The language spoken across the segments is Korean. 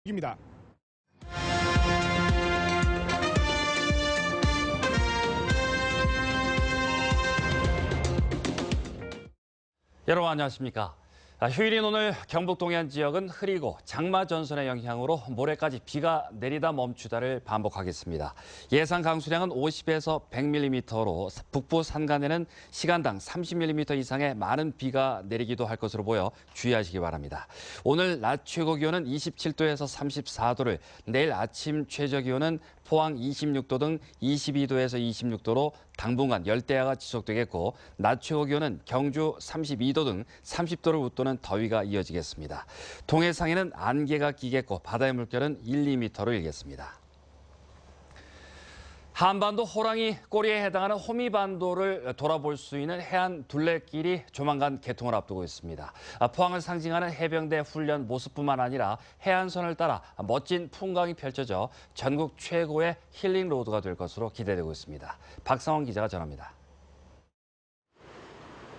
입니다. 여러분 안녕하십니까? 휴일인 오늘 경북 동해안 지역은 흐리고 장마 전선의 영향으로 모레까지 비가 내리다 멈추다를 반복하겠습니다. 예상 강수량은 50에서 100mm로 북부 산간에는 시간당 30mm 이상의 많은 비가 내리기도 할 것으로 보여 주의하시기 바랍니다. 오늘 낮 최고 기온은 27도에서 34도를, 내일 아침 최저 기온은 포항 26도 등 22도에서 26도로 당분간 열대야가 지속되겠고, 낮 최고 기온은 경주 32도 등 30도를 웃도는 더위가 이어지겠습니다. 동해 상해는 안개가 끼겠고 바다의 물결은 1, 2m로 일겠습니다. 한반도 호랑이 꼬리에 해당하는 호미반도를 돌아볼 수 있는 해안 둘레길이 조만간 개통을 앞두고 있습니다. 포항을 상징하는 해병대 훈련 모습뿐만 아니라 해안선을 따라 멋진 풍광이 펼쳐져 전국 최고의 힐링 로드가 될 것으로 기대되고 있습니다. 박상원 기자가 전합니다.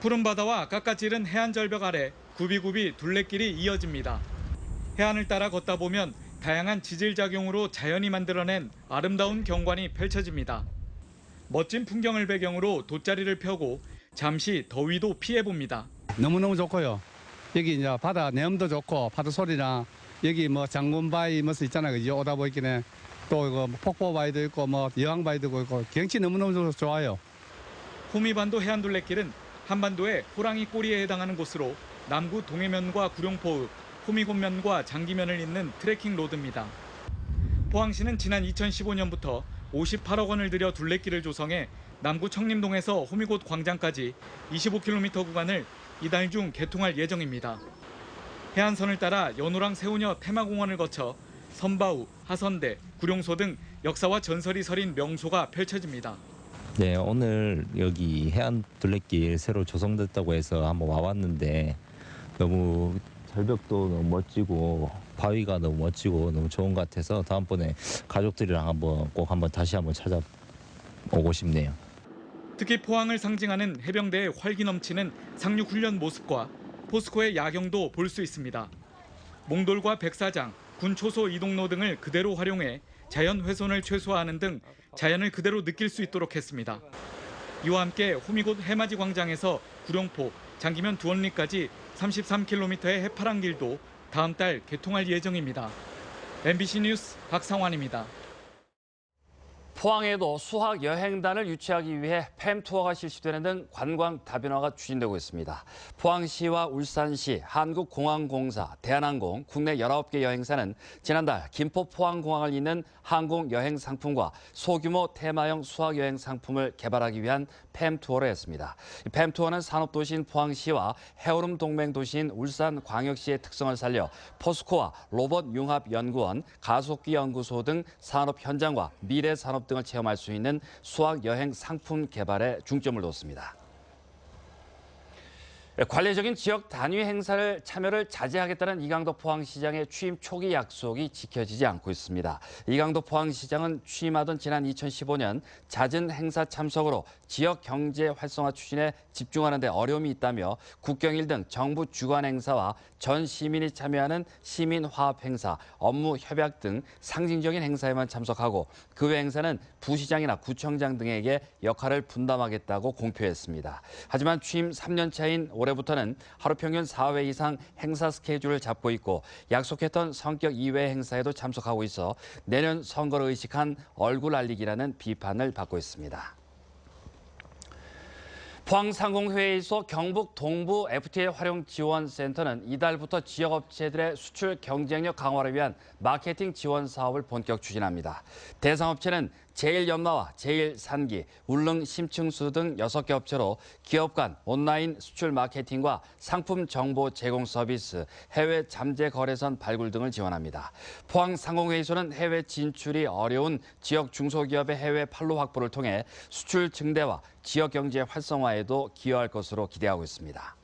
푸른 바다와 깎아지른 해안 절벽 아래 굽이굽이 둘레길이 이어집니다. 해안을 따라 걷다 보면 다양한 지질작용으로 자연이 만들어낸 아름다운 경관이 펼쳐집니다. 멋진 풍경을 배경으로 돗자리를 펴고 잠시 더위도 피해봅니다. 너무너무 좋고요. 여기 이제 바다 내음도 좋고 파도 소리나 여기 뭐 장군바위 뭐스 있잖아요. 그죠? 오다 보이기는 또 이거 폭포바위도 있고 뭐 여왕바위도 있고 경치 너무너무 좋아요. 호미반도 해안 둘레길은 한반도의 호랑이 꼬리에 해당하는 곳으로 남구 동해면과 구룡포읍, 호미곶면과 장기면을 잇는 트레킹 로드입니다. 포항시는 지난 2015년부터 58억 원을 들여 둘레길을 조성해 남구 청림동에서 호미곶 광장까지 25km 구간을 이달 중 개통할 예정입니다. 해안선을 따라 연호랑 세우녀 테마공원을 거쳐 선바우, 하선대, 구룡소 등 역사와 전설이 서린 명소가 펼쳐집니다. 네, 오늘 여기 해안 둘레길 새로 조성됐다고 해서 한번 와봤는데 너무 절벽도 너무 멋지고 바위가 너무 멋지고 너무 좋은 것 같아서 다음번에 가족들이랑 꼭 다시 한번 찾아오고 싶네요. 특히 포항을 상징하는 해병대의 활기 넘치는 상륙훈련 모습과 포스코의 야경도 볼 수 있습니다. 몽돌과 백사장, 군 초소 이동로 등을 그대로 활용해 자연 훼손을 최소화하는 등 자연을 그대로 느낄 수 있도록 했습니다. 이와 함께 호미곶 해맞이 광장에서 구룡포, 장기면 두원리까지 33km의 해파란 길도 다음 달 개통할 예정입니다. MBC 뉴스 박상환입니다. 포항에도 수학 여행단을 유치하기 위해 팸 투어가 실시되는 등 관광 다변화가 추진되고 있습니다. 포항시와 울산시, 한국공항공사, 대한항공, 국내 19개 여행사는 지난달 김포 포항공항을 잇는 항공 여행 상품과 소규모 테마형 수학 여행 상품을 개발하기 위한 팸 투어를 했습니다. 팸 투어는 산업도시인 포항시와 해오름 동맹도시인 울산광역시의 특성을 살려 포스코와 로봇융합연구원, 가속기연구소 등 산업 현장과 미래 산업 등을 체험할 수 있는 수학 여행 상품 개발에 중점을 뒀습니다. 관례적인 지역 단위 행사를 참여를 자제하겠다는 이강덕 포항시장의 취임 초기 약속이 지켜지지 않고 있습니다. 이강덕 포항시장은 취임하던 지난 2015년 잦은 행사 참석으로 지역 경제 활성화 추진에 집중하는 데 어려움이 있다며 국경일 등 정부 주관 행사와 전 시민이 참여하는 시민화합 행사, 업무 협약 등 상징적인 행사에만 참석하고 그 외 행사는 부시장이나 구청장 등에게 역할을 분담하겠다고 공표했습니다. 하지만 취임 3년 차인 올해부터는 하루 평균 4회 이상 행사 스케줄을 잡고 있고 약속했던 성격 이외의 행사에도 참석하고 있어 내년 선거를 의식한 얼굴 알리기라는 비판을 받고 있습니다. 포항상공회의소 경북 동부 FTA 활용 지원센터는 이달부터 지역업체들의 수출 경쟁력 강화를 위한 마케팅 지원 사업을 본격 추진합니다. 대상업체는 제일연마와 제일산기, 울릉심층수 등 6개 업체로 기업 간 온라인 수출 마케팅과 상품 정보 제공 서비스, 해외 잠재 거래선 발굴 등을 지원합니다. 포항상공회의소는 해외 진출이 어려운 지역 중소기업의 해외 판로 확보를 통해 수출 증대와 지역 경제 활성화에도 기여할 것으로 기대하고 있습니다.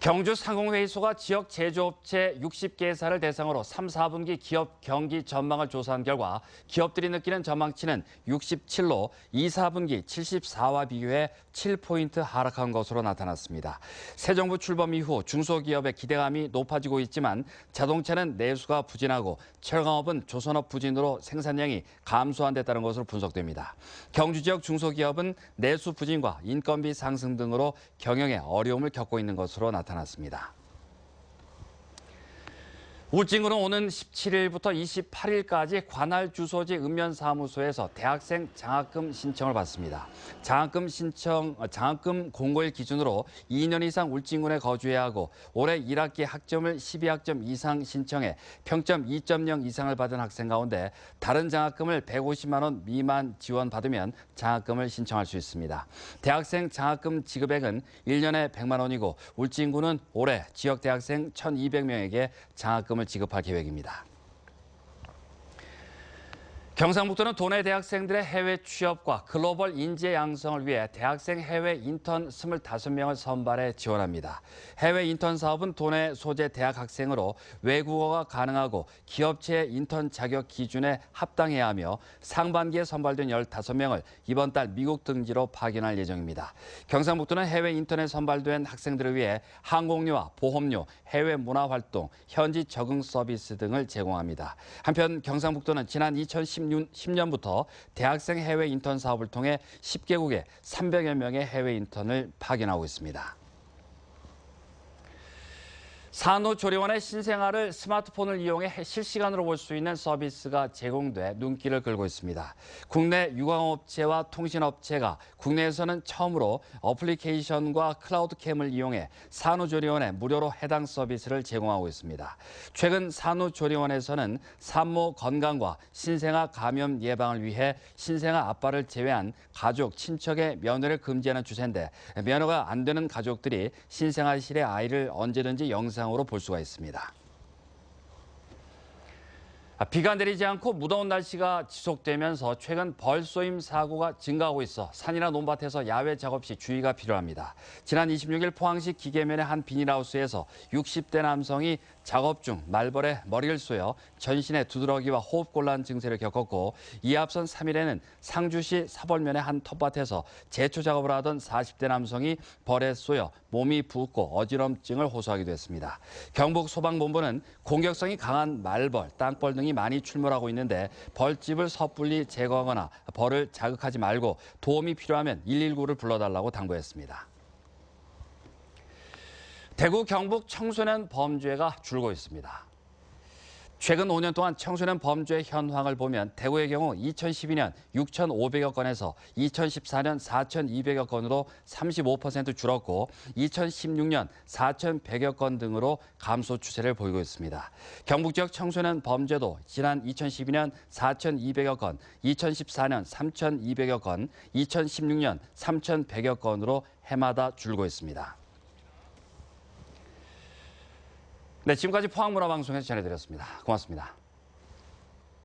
경주 상공회의소가 지역 제조업체 60개사를 대상으로 3, 4분기 기업 경기 전망을 조사한 결과 기업들이 느끼는 전망치는 67로 2, 4분기 74와 비교해 7포인트 하락한 것으로 나타났습니다. 새 정부 출범 이후 중소기업의 기대감이 높아지고 있지만 자동차는 내수가 부진하고 철강업은 조선업 부진으로 생산량이 감소한 데 따른 것으로 분석됩니다. 경주 지역 중소기업은 내수 부진과 인건비 상승 등으로 경영에 어려움을 겪고 있는 것으로 나타났습니다. 울진군은 오는 17일부터 28일까지 관할 주소지 읍면사무소에서 대학생 장학금 신청을 받습니다. 장학금 공고일 기준으로 2년 이상 울진군에 거주해야 하고 올해 1학기 학점을 12학점 이상 신청해 평점 2.0 이상을 받은 학생 가운데 다른 장학금을 150만 원 미만 지원받으면 장학금을 신청할 수 있습니다. 대학생 장학금 지급액은 1년에 100만 원이고 울진군은 올해 지역 대학생 1,200명에게 장학금 을 지급할 계획입니다. 경상북도는 도내 대학생들의 해외 취업과 글로벌 인재 양성을 위해 대학생 해외 인턴 25명을 선발해 지원합니다. 해외 인턴 사업은 도내 소재 대학 학생으로 외국어가 가능하고 기업체의 인턴 자격 기준에 합당해야 하며 상반기에 선발된 15명을 이번 달 미국 등지로 파견할 예정입니다. 경상북도는 해외 인턴에 선발된 학생들을 위해 항공료와 보험료, 해외 문화활동, 현지 적응 서비스 등을 제공합니다. 한편 경상북도는 지난 2010년부터 대학생 해외 인턴 사업을 통해 10개국에 300여 명의 해외 인턴을 파견하고 있습니다. 산후조리원의 신생아를 스마트폰을 이용해 실시간으로 볼 수 있는 서비스가 제공돼 눈길을 끌고 있습니다. 국내 유광업체와 통신업체가 국내에서는 처음으로 어플리케이션과 클라우드캠을 이용해 산후조리원에 무료로 해당 서비스를 제공하고 있습니다. 최근 산후조리원에서는 산모 건강과 신생아 감염 예방을 위해 신생아 아빠를 제외한 가족, 친척의 면회를 금지하는 추세인데 면회가 안 되는 가족들이 신생아실의 아이를 언제든지 영상으로 볼 수가 있습니다. 비가 내리지 않고 무더운 날씨가 지속되면서 최근 벌쏘임 사고가 증가하고 있어 산이나 논밭에서 야외 작업 시 주의가 필요합니다. 지난 26일 포항시 기계면의 한 비닐하우스에서 60대 남성이 작업 중 말벌에 머리를 쏘여 전신에 두드러기와 호흡곤란 증세를 겪었고 이에 앞선 3일에는 상주시 사벌면의 한 텃밭에서 제초 작업을 하던 40대 남성이 벌에 쏘여 몸이 붓고 어지럼증을 호소하기도 했습니다. 경북소방본부는 공격성이 강한 말벌, 땅벌 등이 많이 출몰하고 있는데 벌집을 섣불리 제거하거나 벌을 자극하지 말고 도움이 필요하면 119를 불러달라고 당부했습니다. 대구 경북 청소년 범죄가 줄고 있습니다. 최근 5년 동안 청소년 범죄 현황을 보면 대구의 경우 2012년 6,500여 건에서 2014년 4,200여 건으로 35% 줄었고 2016년 4,100여 건 등으로 감소 추세를 보이고 있습니다. 경북 지역 청소년 범죄도 지난 2012년 4,200여 건, 2014년 3,200여 건, 2016년 3,100여 건으로 해마다 줄고 있습니다. 네, 지금까지 포항문화방송에서 전해드렸습니다. 고맙습니다.